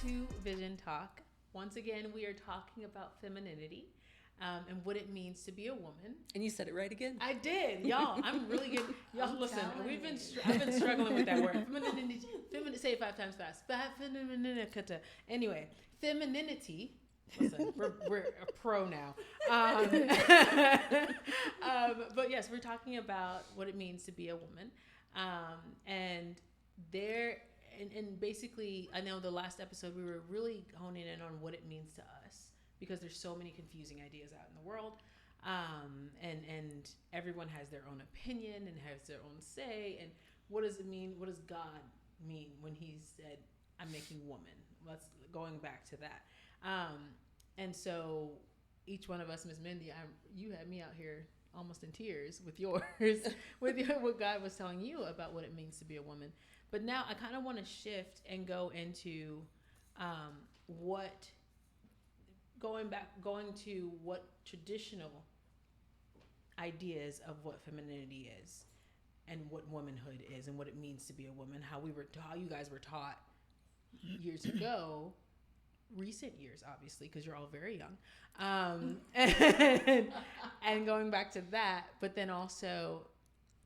to Vision Talk. Once again, we are talking about femininity and what it means to be a woman. And you said it right again. I did, y'all. I'm really good. Y'all, I'm listen. telling We've been you. I've been struggling with that word. Say it 5 times fast. Anyway, femininity. Listen, we're a pro now. But yes, we're talking about what it means to be a woman, and there. And basically, I know the last episode we were really honing in on what it means to us because there's so many confusing ideas out in the world, and everyone has their own opinion and has their own say. And what does it mean? What does God mean when He said, "I'm making woman"? Let's going back to that. And so each one of us, Miss Mindy, you had me out here almost in tears with yours, what God was telling you about what it means to be a woman. But now I kind of want to shift and go into going to what traditional ideas of what femininity is and what womanhood is and what it means to be a woman, how you guys were taught years ago, recent years, obviously, because you're all very young, and going back to that, but then also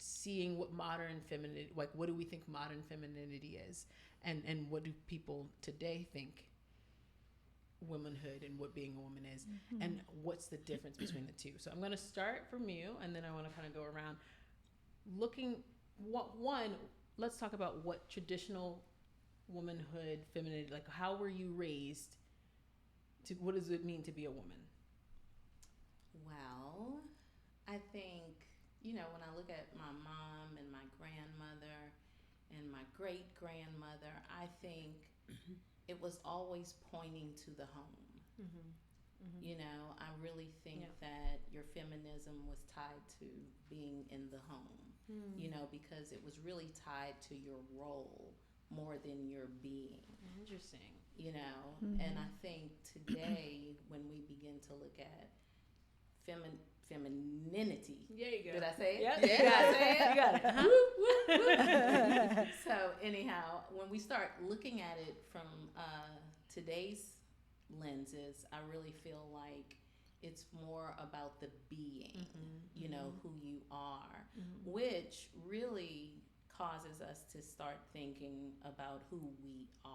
seeing what modern femininity, like what do we think modern femininity is, and what do people today think womanhood and what being a woman is, and what's the difference between the two. So I'm going to start from you, and then I want to kind of go around looking. Let's talk about what traditional womanhood, femininity, like how were you raised to, what does it mean to be a woman? Well, I think, when I look at my mom and my grandmother and my great grandmother, I think it was always pointing to the home. I really think that your feminism was tied to being in the home, because it was really tied to your role more than your being. Interesting. And I think today when we begin to look at femininity. Yeah, you go. Did I say it? Yep. Yeah, did I say it? You got it. Uh-huh. Woo, woo, woo. So anyhow, when we start looking at it from today's lenses, I really feel like it's more about the being, who you are, which really causes us to start thinking about who we are.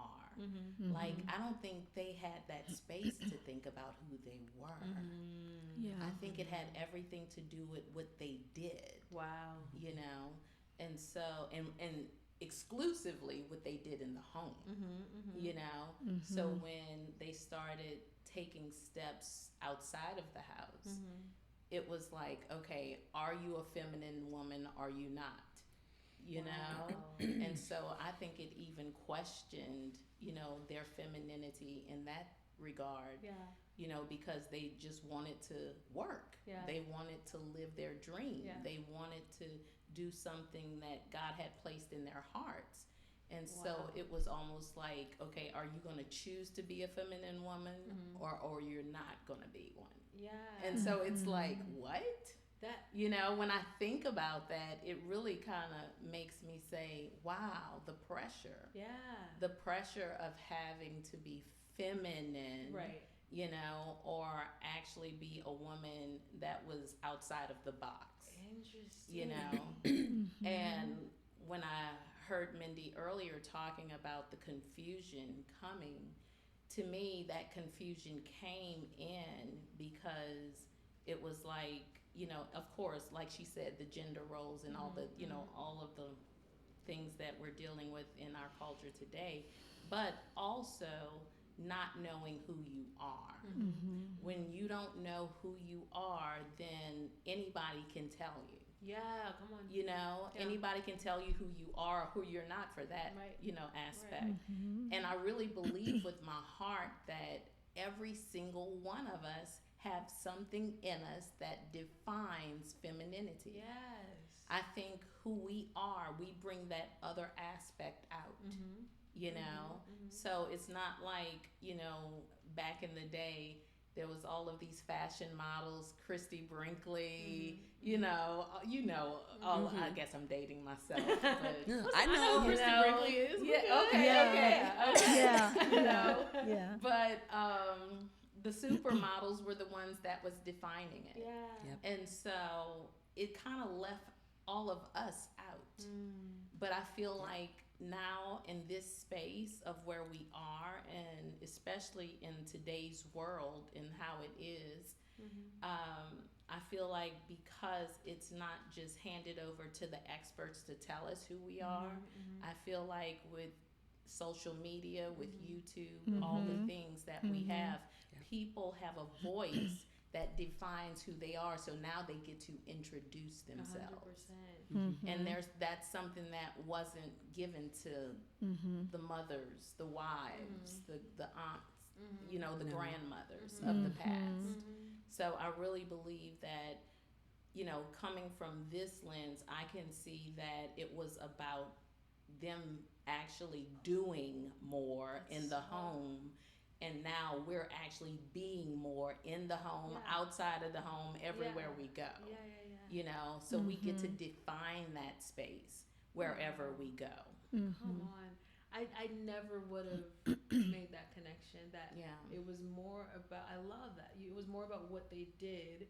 Like, I don't think they had that space to think about who they were. Yeah. I think it had everything to do with what they did. Wow. And so, and exclusively what they did in the home, So when they started taking steps outside of the house, it was like, okay, are you a feminine woman? Are you not? Wow. And so I think it even questioned, their femininity in that regard. Because they just wanted to work. They wanted to live their dream. They wanted to do something that God had placed in their hearts. And so it was almost like, okay, are you going to choose to be a feminine woman or you're not going to be one? Yeah. And so it's like, what? That, when I think about that, it really kind of makes me say, wow, the pressure. Yeah. The pressure of having to be feminine. Right. Or actually be a woman that was outside of the box. Interesting. And when I heard Mindy earlier talking about the confusion coming, to me that confusion came in because it was like, of course, like she said, the gender roles and all the, all of the things that we're dealing with in our culture today, but also not knowing who you are. When you don't know who you are, then anybody can tell you. Yeah, come on. Anybody can tell you who you are or who you're not for that, aspect. Right. And I really believe with my heart that every single one of us have something in us that defines femininity. Yes. I think who we are, we bring that other aspect out. So it's not like, back in the day, there was all of these fashion models, Christy Brinkley, you know, all, I guess I'm dating myself, but No, I know who Christy Brinkley is. Yeah, Yeah. But the supermodels were the ones that was defining it. Yeah. Yep. And so it kind of left all of us out. But I feel like now in this space of where we are, and especially in today's world and how it is, I feel like because it's not just handed over to the experts to tell us who we are, I feel like with social media, with YouTube, all the things that we have, people have a voice that defines who they are, so now they get to introduce themselves. 100%. And that's something that wasn't given to the mothers, the wives, the aunts, you know, the grandmothers of the past. So I really believe that, you know, coming from this lens, I can see that it was about them actually doing more in the home. And now we're actually being more in the home, outside of the home, everywhere we go. You know, so we get to define that space wherever we go. Come on. I never would have made that connection. That it was more about, I love that. It was more about what they did.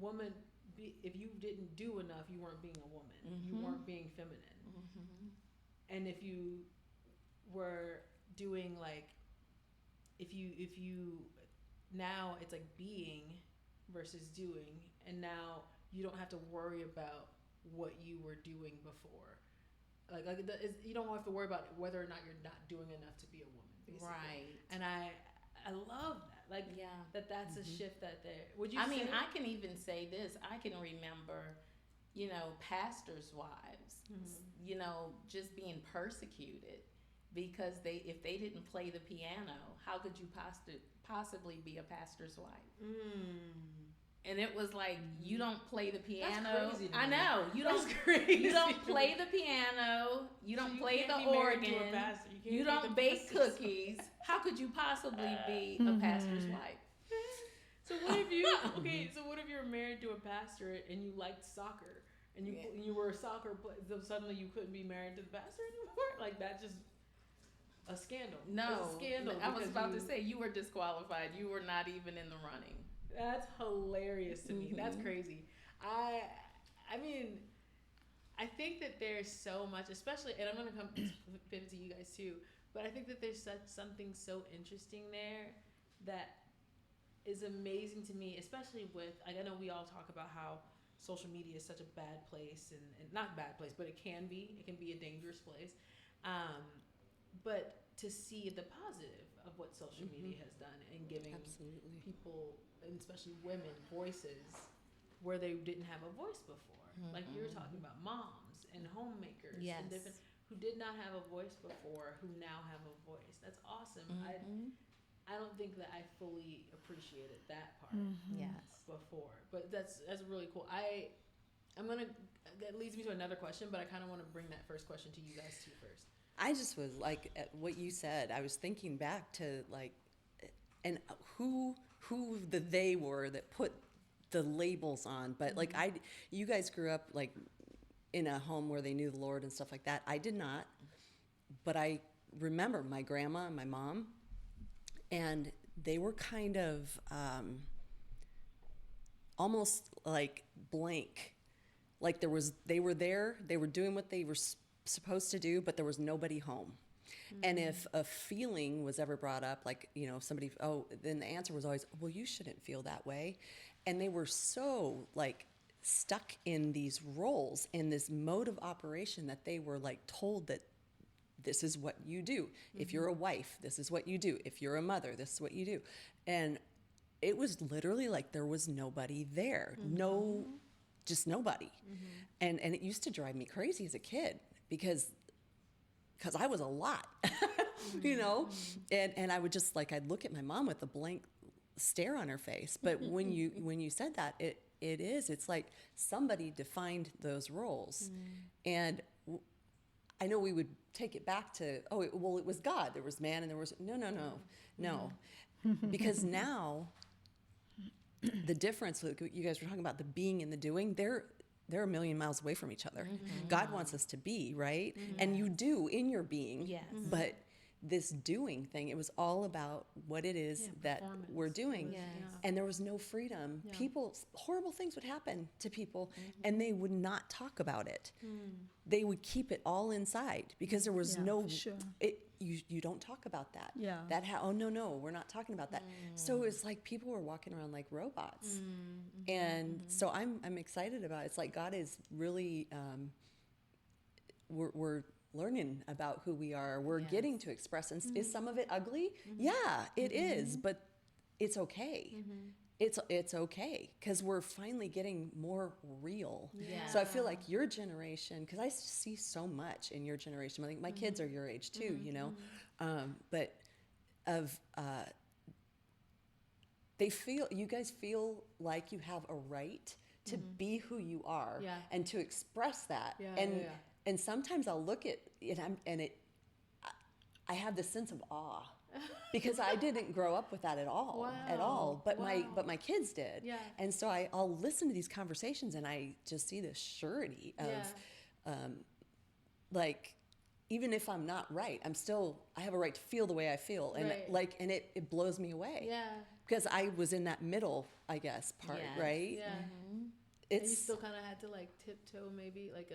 Woman, if you didn't do enough, you weren't being a woman. You weren't being feminine. And if you were doing like, if you now it's like being versus doing, and now you don't have to worry about what you were doing before. You don't have to worry about whether or not you're not doing enough to be a woman, basically. Right. And I love that. Like, that's a shift that there. Would you? I mean, I can even say this. I can remember, you know, pastors' wives, you know, just being persecuted because if they didn't play the piano, how could you possibly be a pastor's wife? And it was like, you don't play the piano. That's crazy to me. I know. You don't play the piano. You don't play the organ. You don't bake cookies. How could you possibly be a pastor's wife? So what if you so what if you're married to a pastor and you liked soccer and you were a soccer player, so suddenly you couldn't be married to the pastor anymore? Like, that's just a scandal. No. It's a scandal. I was about to say you were disqualified. You were not even in the running. That's hilarious to me. That's crazy. I mean, I think that there's so much, especially, and I'm going to come pivot to you guys too, but I think that there's something so interesting there that is amazing to me, especially with, I know we all talk about how social media is such a bad place, and not bad place, but it can be a dangerous place. But to see the positive of what social media has done in giving people, and especially women, voices where they didn't have a voice before. Like you were talking about, moms and homemakers and different who did not have a voice before, who now have a voice. That's awesome. I don't think that I fully appreciated that part before, but that's really cool. That leads me to another question, but I kind of want to bring that first question to you guys too first. I just was like, at what you said, I was thinking back to like, and who the they were that put the labels on. But like you guys grew up like in a home where they knew the Lord and stuff like that. I did not, but I remember my grandma and my mom, and they were kind of almost like blank. Like they were there, they were doing what they were supposed to do, but there was nobody home. And if a feeling was ever brought up, like, you know, somebody, then the answer was always, well, you shouldn't feel that way. And they were so like stuck in these roles, in this mode of operation, that they were like told that this is what you do. If you're a wife, this is what you do. If you're a mother, this is what you do. And it was literally like there was nobody there. Just nobody. And it used to drive me crazy as a kid because I was a lot, you know, and I would just like, I'd look at my mom with a blank stare on her face. But when you said that, it's like somebody defined those roles. And I know we would take it back to, it was God. There was man and there was, no. Because now the difference, you guys were talking about the being and the doing, they're a million miles away from each other. God wants us to be, right? And you do in your being. Yes. But this doing thing, it was all about what it is that we're doing. Yes. And there was no freedom. Yeah. Horrible things would happen to people, and they would not talk about it. They would keep it all inside because there was no, for sure. You don't talk about that. Yeah. Oh, no, we're not talking about that. So it's like people were walking around like robots. And so I'm excited about it. It's like God is really, we're learning about who we are. We're getting to express. And is some of it ugly? Yeah, it is. But it's okay. It's okay because we're finally getting more real. Yeah. So I feel like your generation, because I see so much in your generation. I think my kids are your age too, you know, but you guys feel like you have a right to be who you are and to express that. And sometimes I'll look at it I have this sense of awe. Because I didn't grow up with that at all. But my kids did. Yeah. And so I'll listen to these conversations and I just see this surety of like, even if I'm not right, I have a right to feel the way I feel. And and it blows me away. Yeah. Because I was in that middle, I guess, part, Yes. right? Yeah. And you still kind of had to like tiptoe maybe like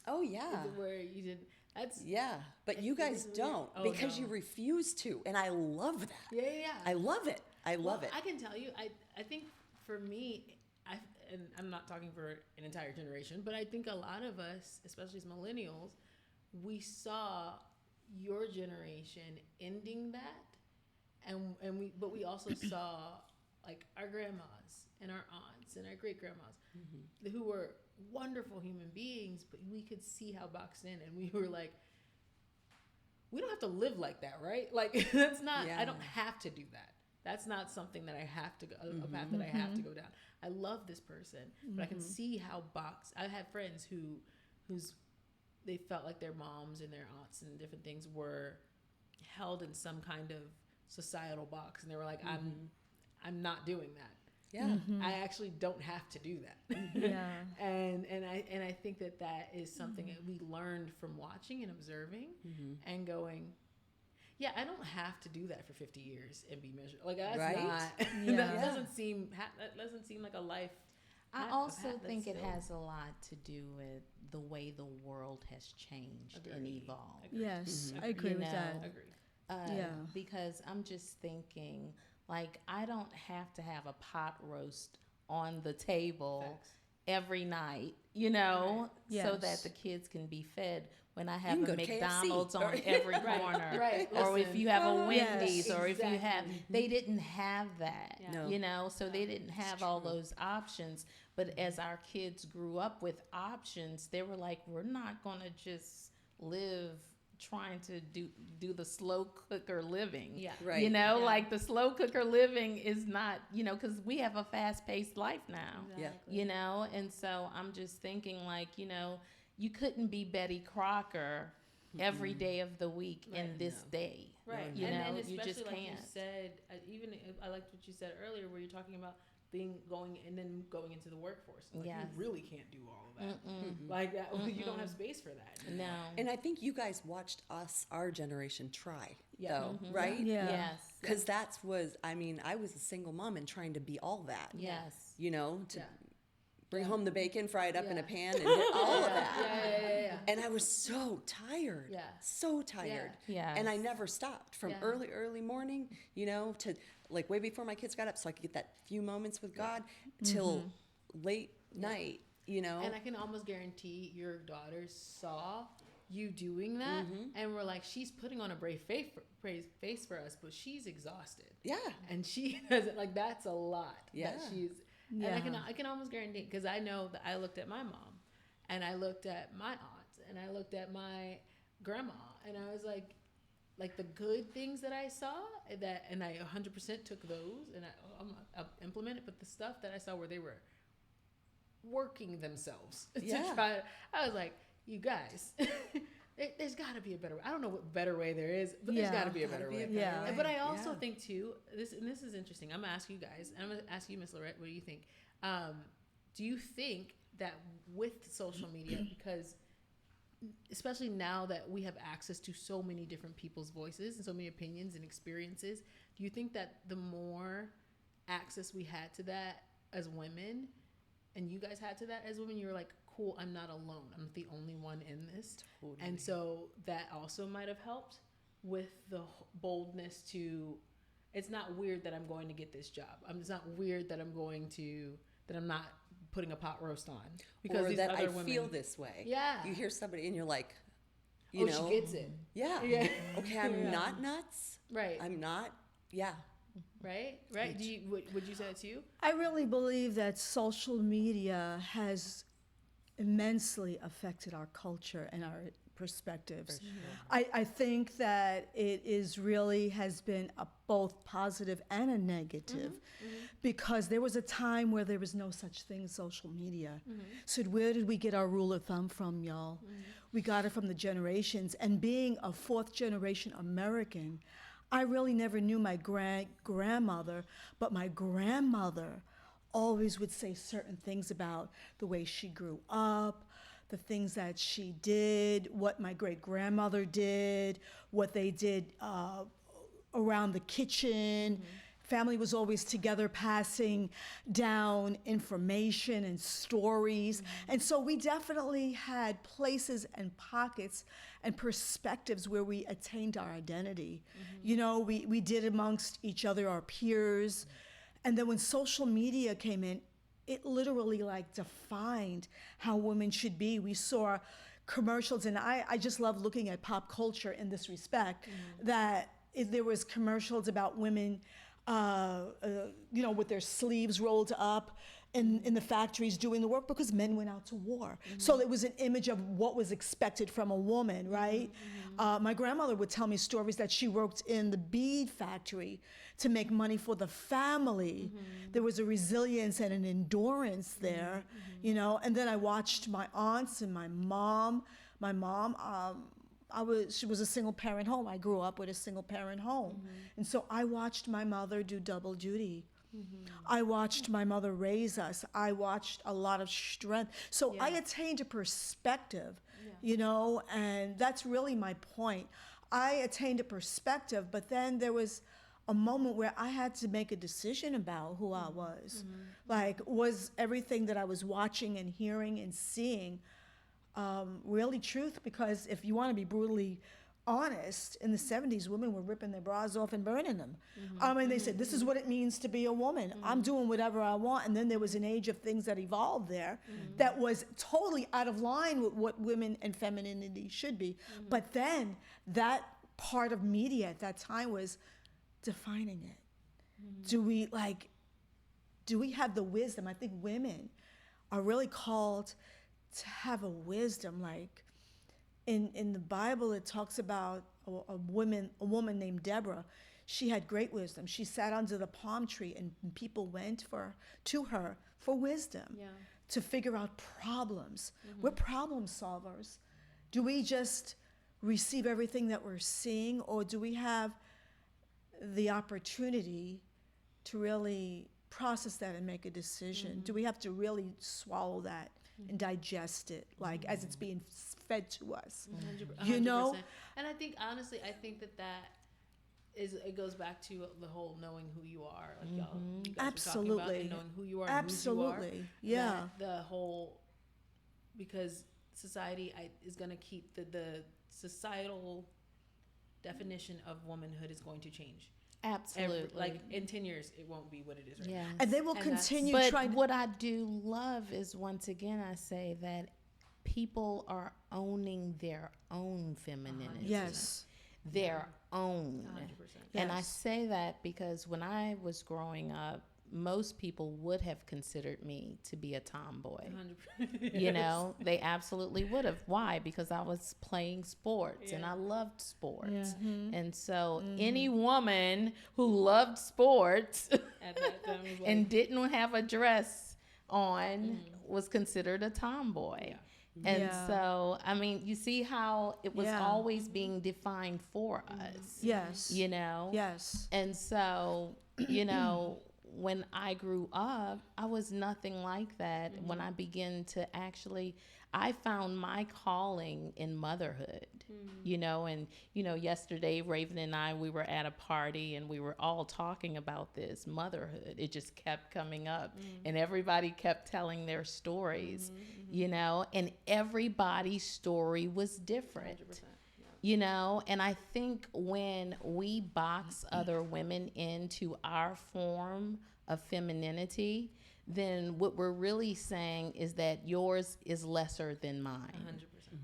Oh yeah. where you did. That's But you guys don't because you refuse to. And I love that. Yeah. I love it. I love it. I can tell you, I think for me, and I'm not talking for an entire generation, but I think a lot of us, especially as millennials, we saw your generation ending that, but we also saw like our grandmas and our aunts and our great grandmas who were wonderful human beings, but we could see how boxed in, and we were like, we don't have to live like that, right? Like that's not. I don't have to do that. That's not something that I have to go, a path that I have to go down. I love this person, but I can see how boxed. I had friends whose they felt like their moms and their aunts and different things were held in some kind of societal box, and they were like, I'm not doing that. Yeah. I actually don't have to do that. Yeah. and I think that is something that we learned from watching and observing and going, yeah, I don't have to do that for 50 years and be miserable. Like that's not that doesn't seem like a life. I also think it has a lot to do with the way the world has changed and evolved. Yes, I agree with that. Agreed. Because I'm just thinking, like, I don't have to have a pot roast on the table every night, you know, so that the kids can be fed. When I have a McDonald's on every corner, or if you have a Wendy's, or if you have, they didn't have that, you know, so they didn't have all those options. But as our kids grew up with options, they were like, we're not going to just live trying to do the slow cooker living. You know, like the slow cooker living is not, you know, because we have a fast-paced life now. You know, and so I'm just thinking, like, you know, you couldn't be Betty Crocker every day of the week in this day. You know, and you just like can't. You said, even I liked what you said earlier, where you're talking about going into the workforce. Like, you really can't do all of that. Like that, you don't have space for that. No. And I think you guys watched our generation try, though, right? Yes. Because I was a single mom and trying to be all that. Yes. You know, to bring home the bacon, fry it up in a pan, and do all of that. And I was so tired. So tired. And I never stopped from early morning, you know, to like way before my kids got up so I could get that few moments with God till late night, you know. And I can almost guarantee your daughters saw you doing that and were like, she's putting on a brave face for us, but she's exhausted. And she doesn't, like, that's a lot. That she's, and I can almost guarantee, because I know that I looked at my mom and I looked at my aunts and I looked at my grandma and I was like the good things that I saw and I 100% took those and I'll implement it, but the stuff that I saw where they were working themselves to try, I was like, you guys, there's got to be a better way. I don't know what better way there is, but there's got to be a better way. Yeah. But I also think too, this is interesting. I'm gonna ask you guys, and I'm gonna ask you, Miss Lurette, what do you think? Do you think that with social media, because especially now that we have access to so many different people's voices and so many opinions and experiences, do you think that the more access we had to that as women, and you guys had to that as women, you were like, cool, I'm not alone. I'm the only one in this. Totally. And so that also might have helped with the boldness to, it's not weird that I'm going to get this job. It's not weird that that I'm not putting a pot roast on. Because or these that other I women feel this way. Yeah. You hear somebody and you're like, you know. She gets it. Yeah. Okay, I'm not nuts. Right. I'm not. Yeah. Right. Would you say that to you? I really believe that social media has immensely affected our culture and our perspectives. Sure. I think that it is really has been a both positive and a negative, because there was a time where there was no such thing as social media. So where did we get our rule of thumb from, y'all? We got it from the generations. And being a fourth generation American, I really never knew my grandmother, but my grandmother always would say certain things about the way she grew up, the things that she did, what my great-grandmother did, what they did around the kitchen. Family was always together passing down information and stories. And so we definitely had places and pockets and perspectives where we attained our identity. You know, we did amongst each other, our peers. And then when social media came in, it literally like defined how women should be. We saw commercials, and I just love looking at pop culture in this respect, that if there was commercials about women, you know, with their sleeves rolled up in the factories doing the work, because men went out to war. So it was an image of what was expected from a woman, right? My grandmother would tell me stories that she worked in the bead factory to make money for the family. There was a resilience and an endurance there, you know. And then I watched my aunts and my mom. My mom, she was a single parent home. I grew up with a single parent home. And so I watched my mother do double duty. I watched my mother raise us. I watched a lot of strength. So I attained a perspective, you know, and that's really my point. I attained a perspective, but then there was a moment where I had to make a decision about who I was. Like, was everything that I was watching and hearing and seeing really truth? Because if you want to be brutally honest, in the 70s, women were ripping their bras off and burning them. And they said, this is what it means to be a woman. I'm doing whatever I want. And then there was an age of things that evolved there that was totally out of line with what women and femininity should be. But then that part of media at that time was defining it. Do we have the wisdom? I think women are really called to have a wisdom. Like in the Bible, it talks about a woman named Deborah. She had great wisdom. She sat under the palm tree, and people went to her for wisdom, to figure out problems. We're problem solvers. Do we just receive everything that we're seeing, or do we have the opportunity to really process that and make a decision? Do we have to really swallow that and digest it, like as it's being fed to us? 100%. You know? And I think, honestly, it goes back to the whole knowing who you are. Like you guys Absolutely. were talking about, and knowing who you are and Absolutely. whose You are. Yeah. The whole, because society is going to keep the societal definition of womanhood is going to change. Absolutely. Like in 10 years, it won't be what it is right now. And they will continue but trying. What I do love is, once again, I say that people are owning their own femininity. Yes. Their own. 100%. And I Yes. say that because when I was growing up, most people would have considered me to be a tomboy. 100%. You know, they absolutely would have. Why? Because I was playing sports and I loved sports. And so any woman who loved sports At that time was like, and didn't have a dress on was considered a tomboy. And Yeah. so, I mean, you see how it was Yeah. always being defined for us, Yes. you know? Yes. And so, when I grew up, I was nothing like that. When I began to actually, I found my calling in motherhood, and, yesterday, Raven and I, we were at a party and we were all talking about this motherhood. It just kept coming up and everybody kept telling their stories, and everybody's story was different. 100%. And I think when we box other women into our form of femininity, then what we're really saying is that yours is lesser than mine.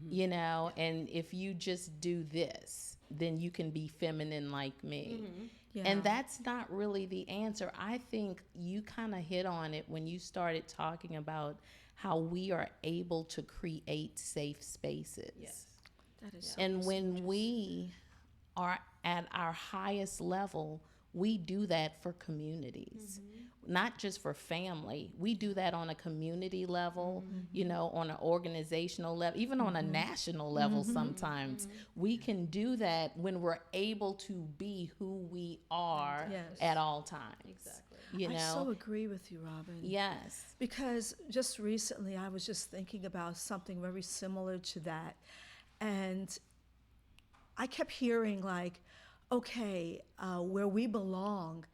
100%. And if you just do this, then you can be feminine like me. Yeah. And that's not really the answer. I think you kind of hit on it when you started talking about how we are able to create safe spaces. Yes. That is. And when we are at our highest level, we do that for communities, not just for family. We do that on a community level, on an organizational level, even on a national level sometimes. We can do that when we're able to be who we are Yes. at all times. Exactly. I so agree with you, Robyn. Yes. Because just recently I was just thinking about something very similar to that. And I kept hearing like, okay, where we belong,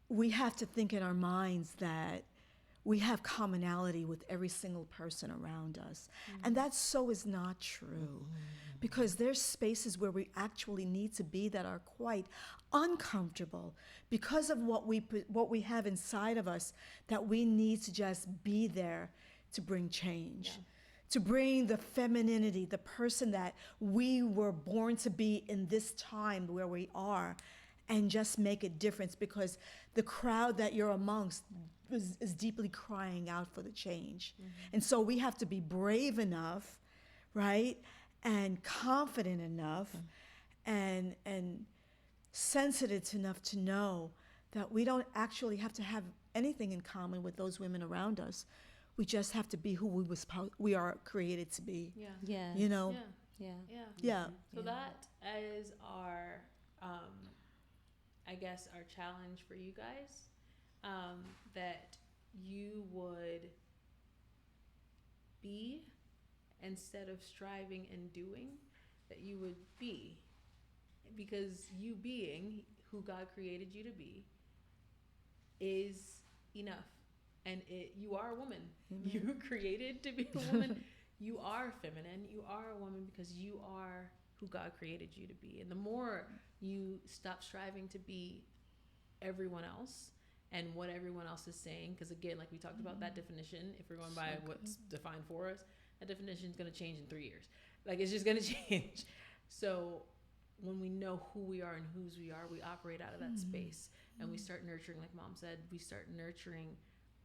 we have to think in our minds that we have commonality with every single person around us. And that so is not true. Because there's spaces where we actually need to be that are quite uncomfortable because of what we have inside of us, that we need to just be there to bring change. Yeah. To bring the femininity, the person that we were born to be in this time where we are, and just make a difference, because the crowd that you're amongst is deeply crying out for the change. And so we have to be brave enough, right, and confident enough, and sensitive enough to know that we don't actually have to have anything in common with those women around us. We just have to be who we are created to be. Yeah. Yeah. You know? Yeah. Yeah. Yeah. Yeah. So that is our, I guess, our challenge for you guys, that you would be, instead of striving and doing, that you would be, because you being who God created you to be is enough. And you are a woman. You were created to be a woman. You are feminine. You are a woman because you are who God created you to be. And the more you stop striving to be everyone else and what everyone else is saying, because again, like we talked about, that definition, if we're going by what's defined for us, that definition is going to change in 3 years. Like, it's just going to change. So when we know who we are and whose we are, we operate out of that space, and we start nurturing, like Mom said, we start nurturing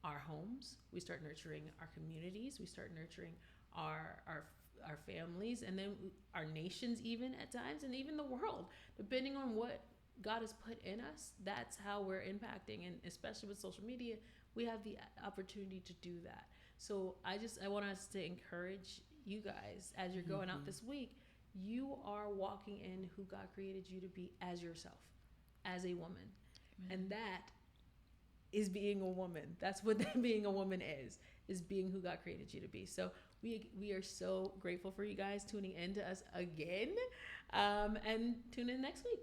our homes, we start nurturing our communities, we start nurturing our families, and then our nations, even at times, and even the world, depending on what God has put in us. That's how we're impacting. And especially with social media, we have the opportunity to do that. So I want us to encourage you guys, as you're going out this week, you are walking in who God created you to be as yourself, as a woman. And that is being a woman. That's what being a woman is being who God created you to be. So we are so grateful for you guys tuning in to us again, and tune in next week.